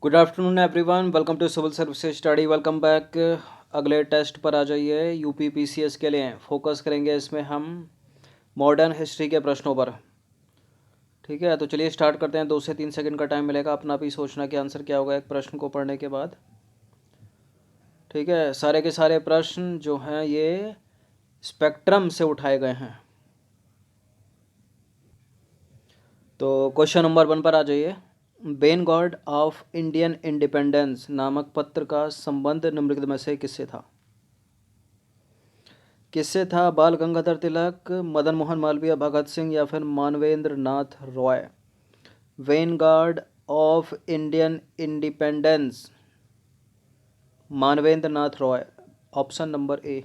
Good afternoon everyone, welcome to civil services study. Welcome back. अगले test पर आ जाइए। यूपी पीसीएस के लिए फोकस करेंगे इसमें हम मॉडर्न हिस्ट्री के प्रश्नों पर। ठीक है, तो चलिए स्टार्ट करते हैं। 2 से 3 सेकंड का टाइम मिलेगा अपना भी सोचना कि आंसर क्या होगा एक प्रश्न को पढ़ने के बाद। ठीक है, सारे के सारे प्रश्न जो हैं ये स्पेक्ट्रम से उठाए गए हैं। तो क्वेश्चन नंबर 1 पर आ जाइए। वेनगार्ड ऑफ इंडियन इंडिपेंडेंस नामक पत्र का संबंध निम्नलिखित में से किससे था? किससे था? बाल गंगाधर तिलक, मदन मोहन मालवीय, भगत सिंह या फिर Manvendra Nath Roy. Vanguard of Indian independence Manvendra Nath Roy, option number A.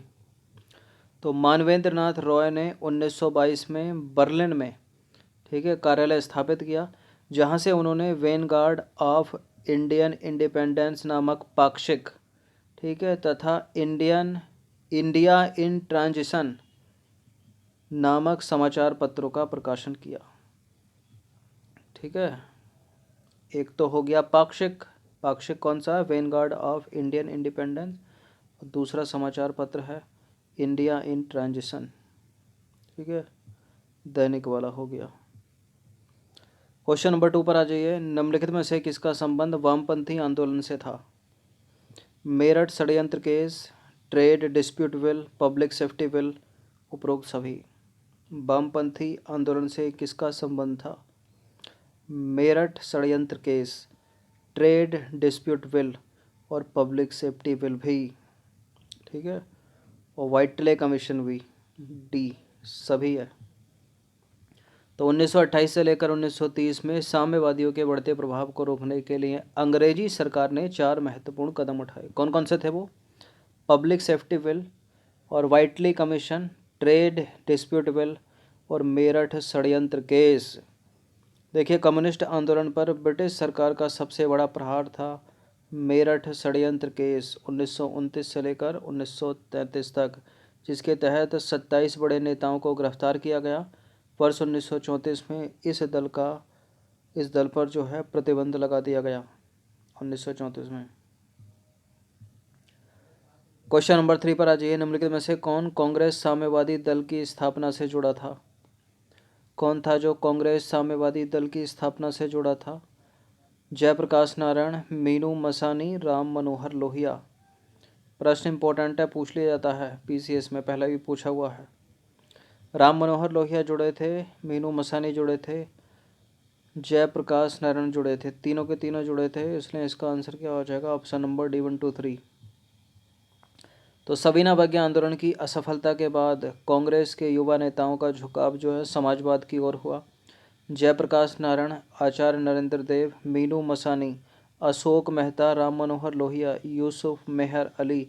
तो मानवेंद्र नाथ रॉय ने 1922 में बर्लिन में, ठीक है, कार्यालय स्थापित किया, जहां से उन्होंने वेनगार्ड ऑफ इंडियन इंडिपेंडेंस नामक पाक्षिक, ठीक है, तथा इंडिया इन ट्रांजिशन नामक समाचार पत्रों का प्रकाशन किया। ठीक है, एक तो हो गया पाक्षिक। पाक्षिक कौन सा है? Vanguard of Indian independence. और दूसरा समाचार पत्र है इंडिया इन ट्रांजिशन। ठीक है, दैनिक वाला हो गया। क्वेश्चन नंबर 2 पर आ जाइए। निम्नलिखित में से किसका संबंध वामपंथी आंदोलन से था? मेरठ षड्यंत्र case, trade dispute bill, public safety bill, उपरोक्त सभी। वामपंथी आंदोलन से किसका संबंध था? मेरठ षड्यंत्र केस, ट्रेड डिस्प्यूट बिल और पब्लिक सेफ्टी बिल भी। ठीक है, और व्हाइटले कमीशन भी, डी, सभी है। तो 1928 से लेकर 1930 में साम्यवादियों के बढ़ते प्रभाव को रोकने के लिए अंग्रेजी सरकार ने 4 महत्वपूर्ण कदम उठाए। कौन कौन से थे वो? पब्लिक सेफ्टी बिल और व्हाइटली कमीशन, ट्रेड डिस्प्यूट बिल और मेरठ षड्यंत्र केस। देखिए, कम्युनिस्ट आंदोलन पर ब्रिटिश सरकार का सबसे बड़ा प्रहार था मेरठ षड्यंत्र केस 1929 से लेकर 1933 तक, जिसके तहत 27 बड़े नेताओं को गिरफ्तार किया गया। वर्ष 1934 में इस दल पर जो है प्रतिबंध लगा दिया गया 1934 में। क्वेश्चन नंबर 3 पर आ जाइए। निम्नलिखित में से कौन कांग्रेस साम्यवादी दल की स्थापना से जुड़ा था? कौन था जो कांग्रेस साम्यवादी दल की स्थापना से जुड़ा था? जयप्रकाश नारायण, मीनू मसानी, राम मनोहर लोहिया। प्रश्न इंपॉर्टेंट है, पूछ लिया जाता है पीसीएस में, पहले भी पूछा हुआ है। राम मनोहर लोहिया जुड़े थे, मीनू मसानी जुड़े थे, जयप्रकाश नारायण जुड़े थे, तीनों के तीनों जुड़े थे। इसलिए इसका आंसर क्या हो जाएगा? Option number D 1 2 3। तो सविना बग्या आंदोलन की असफलता के बाद कांग्रेस के युवा नेताओं का झुकाव जो है समाजवाद की ओर हुआ। जयप्रकाश नारायण, आचार्य नरेंद्र देव, मीनू मसानी, अशोक मेहता, राम मनोहर लोहिया, यूसुफ मेहर अली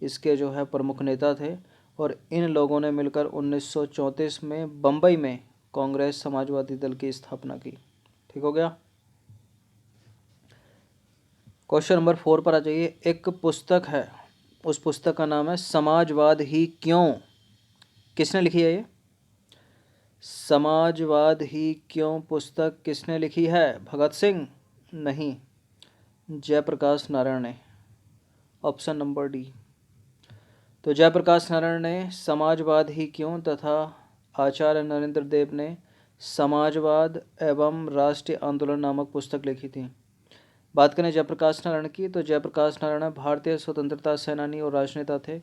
इसके जो है प्रमुख नेता थे। और इन लोगों ने मिलकर 1934 में बम्बई में कांग्रेस समाजवादी दल की स्थापना की। ठीक हो गया। क्वेश्चन नंबर 4 पर आ जाइए। एक पुस्तक है, उस पुस्तक का नाम है समाजवाद ही क्यों। किसने लिखी है ये? समाजवाद ही क्यों पुस्तक किसने लिखी है? भगत सिंह? नहीं, जयप्रकाश नारायण ने, ऑप्शन नंबर डी। तो जयप्रकाश नारायण ने समाजवाद ही क्यों तथा आचार्य नरेंद्र देव ने समाजवाद एवं राष्ट्रीय आंदोलन नामक पुस्तक लिखी थी। बात करें जयप्रकाश नारायण की, तो जयप्रकाश नारायण भारतीय स्वतंत्रता सेनानी और राजनेता थे।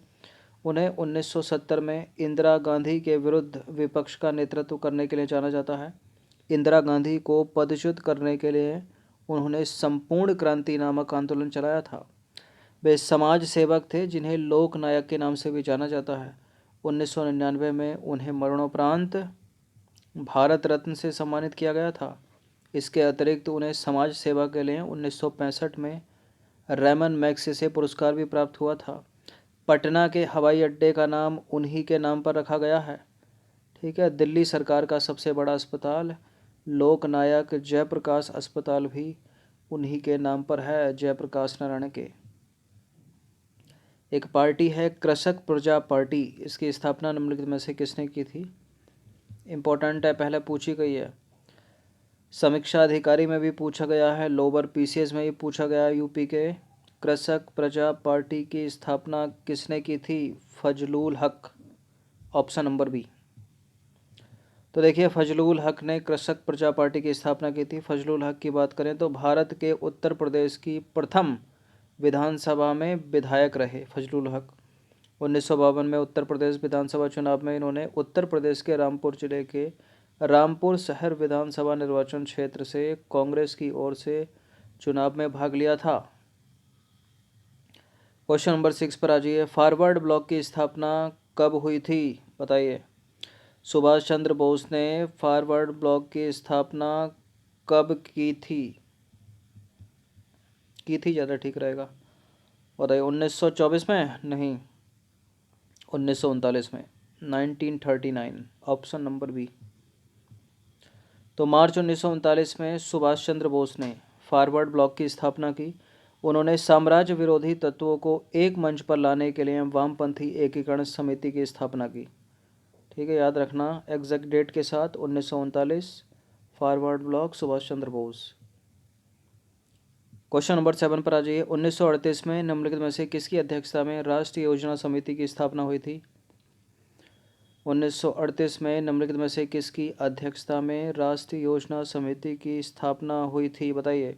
उन्हें 1970 में इंदिरा गांधी के विरुद्ध विपक्ष का नेतृत्व करने के लिए जाना जाता है। इंदिरा गांधी को पदच्युत करने के लिए उन्होंने संपूर्ण क्रांति नामक आंदोलन चलाया था। वे समाज सेवक थे जिन्हें लोक नायक के नाम से भी जाना जाता है। 1999 में उन्हें मरणोपरांत भारत रत्न से सम्मानित किया गया था। इसके अतिरिक्त उन्हें समाज सेवा के लिए 1965 में रैमन मैग्सेसे पुरस्कार भी प्राप्त हुआ था। पटना के हवाई अड्डे का नाम उन्हीं के नाम पर रखा गया है। ठीक है, दिल्ली सरकार का सबसे बड़ा अस्पताल लोकनायक जयप्रकाश अस्पताल भी उन्हीं के नाम पर है, जयप्रकाश नारायण के। एक पार्टी है कृषक प्रजा पार्टी, इसकी स्थापना निम्नलिखित में से किसने की थी? इम्पोर्टेंट है, पहले पूछी गई है। समीक्षा अधिकारी में भी पूछा गया है, लोअर पीसीएस में भी पूछा गया है। यूपी के कृषक प्रजा पार्टी की स्थापना किसने की थी? फजलुल हक, ऑप्शन नंबर बी। तो देखिए फजलुल हक ने कृषक प्रजा पार्टी की स्थापना की थी। फजलुल हक की बात करें तो भारत के उत्तर प्रदेश की प्रथम विधानसभा में विधायक रहे फजलुल हक। 1952 में उत्तर प्रदेश विधानसभा चुनाव में इन्होंने उत्तर प्रदेश के रामपुर जिले के रामपुर शहर विधानसभा निर्वाचन क्षेत्र से कांग्रेस की ओर से चुनाव में भाग लिया था। क्वेश्चन नंबर 6 पर आ जाइए। फॉरवर्ड ब्लॉक की स्थापना कब हुई थी? बताइए। सुभाष चंद्र बोस ने फॉरवर्ड ब्लॉक की स्थापना कब की थी? ज़्यादा ठीक रहेगा। बताइए। 1924 में? नहीं, 1939 में, 1939, ऑप्शन नंबर बी। तो मार्च 1939 में सुभाष चंद्र बोस ने फॉरवर्ड ब्लॉक की स्थापना की। उन्होंने साम्राज्य विरोधी तत्वों को एक मंच पर लाने के लिए वामपंथी एकीकरण समिति की स्थापना की। ठीक है, याद रखना एग्जैक्ट डेट के साथ। 1939 forward block, Subhash Chandra Bose. Question number 7 पर आ जाइए। 1938 में निम्नलिखित में से किसकी अध्यक्षता में राष्ट्रीय योजना समिति की स्थापना हुई थी? 1938 में निम्नलिखित में से किसकी अध्यक्षता में राष्ट्रीय योजना समिति की स्थापना हुई थी? बताइए।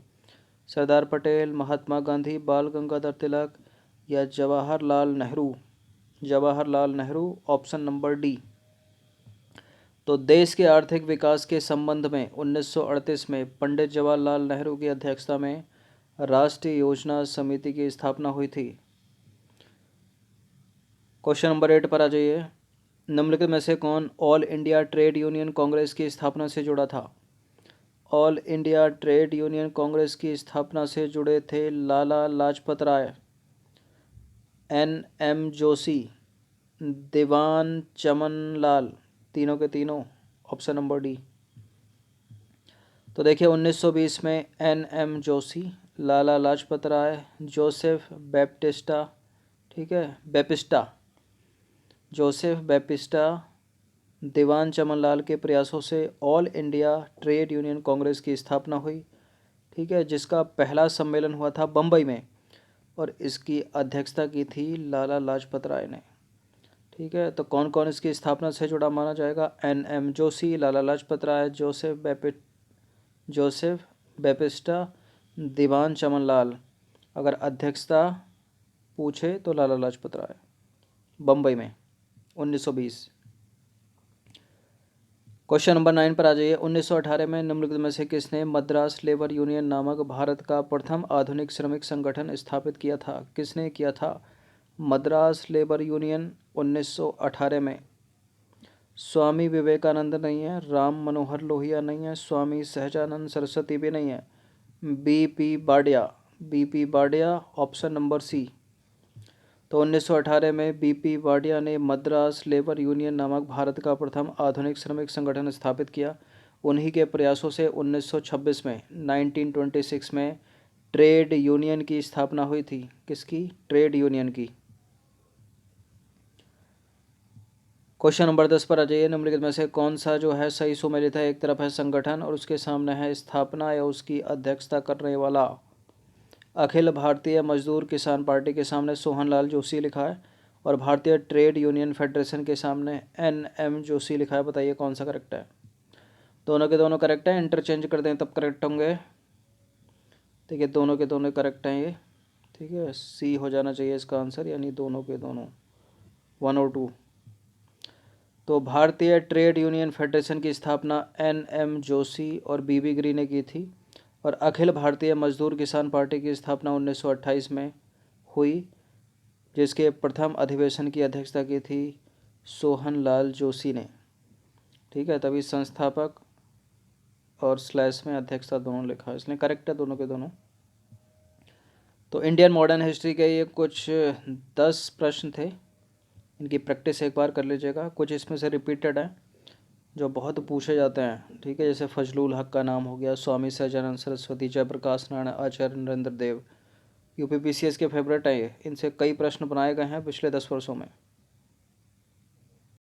सरदार पटेल, महात्मा गांधी, बाल गंगाधर तिलक या Jawaharlal Nehru? Jawaharlal Nehru, option number D. तो देश के आर्थिक विकास के संबंध में 1938 में पंडित जवाहरलाल नेहरू की अध्यक्षता में राष्ट्रीय योजना समिति की स्थापना हुई थी। क्वेश्चन नंबर 8 पर आ जाइए। निम्नलिखित में से कौन all India trade union Congress की स्थापना से जुड़ा था? All India trade union Congress की स्थापना से जुड़े थे लाला लाजपत राय, एन.एम. जोशी, दीवान चमन लाल, तीनों के तीनों, ऑप्शन नंबर डी। तो देखिए 1920 में एन.एम. जोशी, लाला लाजपत राय, जोसेफ बैप्टिस्टा, ठीक है, बैपिस्टा, जोसेफ बैपिस्टा, दीवान चमनलाल के प्रयासों से all India trade union Congress की स्थापना हुई। ठीक है, जिसका पहला सम्मेलन हुआ था बम्बई में और इसकी अध्यक्षता की थी लाला लाजपत राय ने। ठीक है, तो कौन कौन इसकी स्थापना से जुड़ा माना जाएगा? एन.एम. जोशी, लाला लाजपत राय, जोसेफ बैपिस्टा, दीवान चमनलाल। अगर अध्यक्षता पूछे तो लाला लाजपत राय, बम्बई में 1920। क्वेश्चन नंबर 9 पर आ जाइए। 1918 में निम्नलिखित में से किसने मद्रास लेबर यूनियन नामक भारत का प्रथम आधुनिक श्रमिक संगठन स्थापित किया था? किसने किया था मद्रास लेबर यूनियन 1918 में? स्वामी विवेकानंद नहीं है, राम मनोहर लोहिया नहीं है, स्वामी सहजानंद सरस्वती भी नहीं है, BP Wadia, BP Wadia, option number C. तो 1918 में बीपी बाडिया ने मद्रास लेबर यूनियन नामक भारत का प्रथम आधुनिक श्रमिक संगठन स्थापित किया। उन्हीं के प्रयासों से 1926 में 1926 में ट्रेड यूनियन की स्थापना हुई थी। किसकी? ट्रेड यूनियन की। क्वेश्चन नंबर 10 पर आ जाइए। निम्नलिखित में से कौन सा जो है सही सुमेलित है? एक तरफ है संगठन और उसके सामने है स्थापना या उसकी अध्यक्षता करने वाला। अखिल भारतीय मजदूर किसान पार्टी के सामने सोहनलाल जोशी लिखा है और भारतीय ट्रेड यूनियन फेडरेशन के सामने एन.एम. जोशी लिखा है। बताइए कौन सा करेक्ट है? दोनों के दोनों करेक्ट हैं, इंटरचेंज कर दें तब करेक्ट होंगे। ठीक है, दोनों के दोनों करेक्ट हैं ये। ठीक है, सी हो जाना चाहिए इसका आंसर, यानी दोनों के दोनों, 1 और 2। तो भारतीय ट्रेड यूनियन फेडरेशन की स्थापना एन.एम. जोशी और बी.बी. गिरी ने की थी और अखिल भारतीय मजदूर किसान पार्टी की स्थापना 1928 में हुई, जिसके प्रथम अधिवेशन की अध्यक्षता की थी सोहनलाल जोशी ने। ठीक है, तभी संस्थापक और स्लैश में अध्यक्षता दोनों लिखा है, इसलिए करेक्ट है दोनों के दोनों। तो इंडियन मॉडर्न हिस्ट्री के ये कुछ 10 प्रश्न थे, इनकी प्रैक्टिस एक बार कर लीजिएगा। कुछ इसमें से रिपीटेड हैं जो बहुत पूछे जाते हैं। ठीक है, जैसे फजलुल हक का नाम हो गया, स्वामी सहजानंद सरस्वती, जयप्रकाश नारायण, आचार्य नरेंद्र देव। यूपीपीसीएस के फेवरेट हैं ये, इनसे कई प्रश्न बनाए गए हैं पिछले 10 वर्षों में।